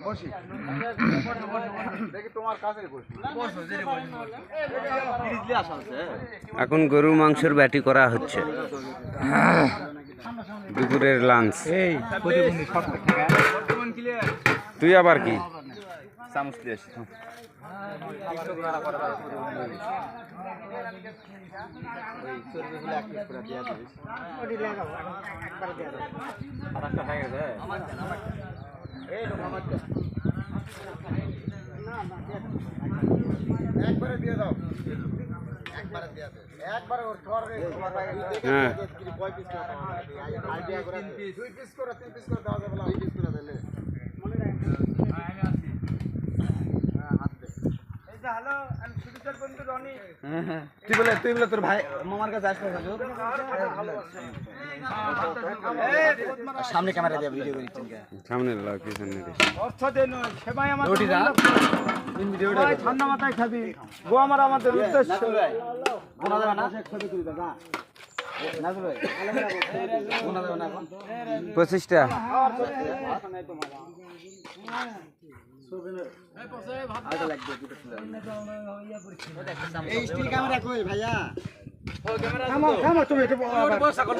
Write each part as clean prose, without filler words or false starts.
বসি দেখি তোমার কাছে বসি এখন গরু মাংসের ব্যাটি করা হচ্ছে দুপুরের লাঞ্চ। তুই আবার কি চামচ দিয়ে আসি একবারে দিয়ে দাও একবারে দিয়ে দাও একবারে ওর ধরে তোমার ভাই হ্যাঁ কয় পিস করে আইডিয়া করে 2 পিস করে 3 পিস করে দাও যাবে না 2 পিস করে দিলে মনে রাখবেন হাত দে এই যে হ্যালো আমি সুদীপের বন্ধু রনি তুই বলে তোর ভাই মামার কাছে আসবে সামনে ক্যামেরা দিয়ে ভিডিও করছেন কে সামনে লাগ পিছনে অর্থ দেন সেবাই আমার রুটি দা তিন ভিডিওটা ঠান্ডা মাথায় খাবি গো আমাদের উদ্দেশ্য গোনা দেবে না খাবি তুই দাদা না ভাই গোনা দেবে না এখন 25টা এই স্টিল ক্যামেরা কই ভাইয়া থামো তুমি এটা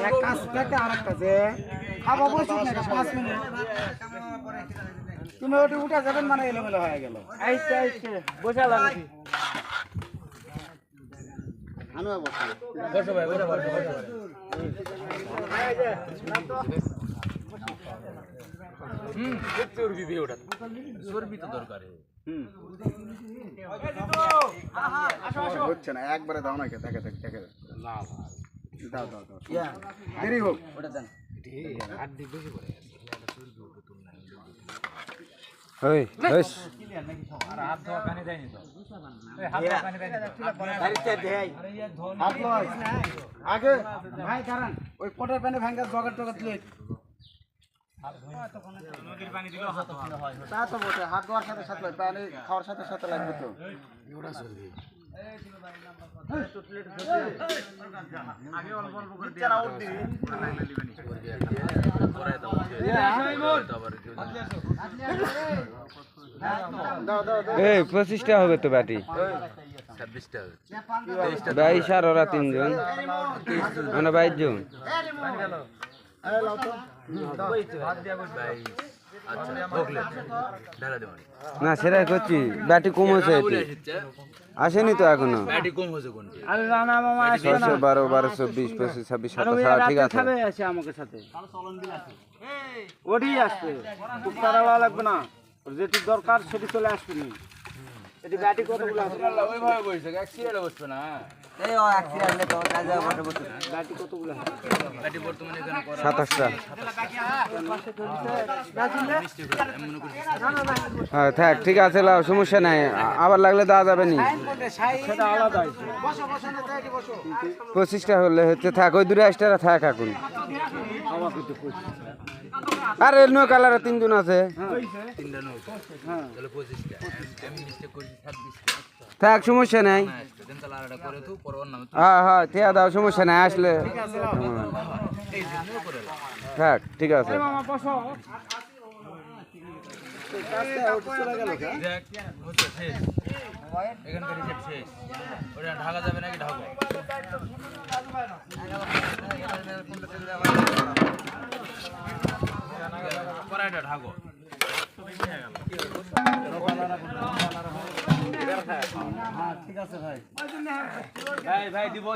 এক কাজ থেকে আরেকটা যে খাবো বসে না 5 মিনিট তুমি ওটা উঠা যাবেন মানে এলোমেলো হয়ে গেল আইছে বসা লাগি আনো বসো ভাই বসো চর্বি দিয়ে ওটা চর্বি তো দরকার হচ্ছে না একবারে দাও না দেখে না দাও দেরি হোক ওটা দেন ওই বেশ আগে ভাই কারণ ওই পটের প্যানে ভাঙ্গা জগাট টগাট লই তা তো বটে হাত ধোয়ার সাথে সাথে পানি খাওয়ার সাথে সাথে লাগবে তো আগে অল্প অল্প করে দিয়ে আউট দিবি এই 25টা হবে তো ব্যাটি 22 আর ওরা 3 জন মানে 22 জন না সেটাই করছি ব্যাটি কম হয়েছে আসেনি তো এখনো 12 12 24 25 26 27 ঠিক আছে আমাকে সাথে ওটি আসবে খুব তাড়াহুড়া লাগবে না যেটি দরকার সেটি চলে আসবে না এটি ব্যাটি কতগুলো আছে ওইভাবে বসে এক সিরিয়ালে বসবে না এই ও এক সিরিয়ালে তো কাজে বসে বসে ব্যাটি কতগুলো আছে ব্যাটি বর্তমানে এখানে করা 27টা হ্যাঁ থাক ঠিক আছে লাও সমস্যা নাই আবার লাগলে দেওয়া যাবে নি সেটা আলাদা বসো বসো না তাই বসো 25টা হলে হচ্ছে থাক ওই 2 থাক এখন আমাকে তো আর এর নো কালারে 3 জন আছে থাক সমস্যা নাই হ্যাঁ হ্যাঁ ঠিক দাও সমস্যা নাই আসলে থাক ঠিক আছে ঢাকা যাবে নাকি ঢাকা ঢাকো ঠিক আছে ভাই ভাই দিব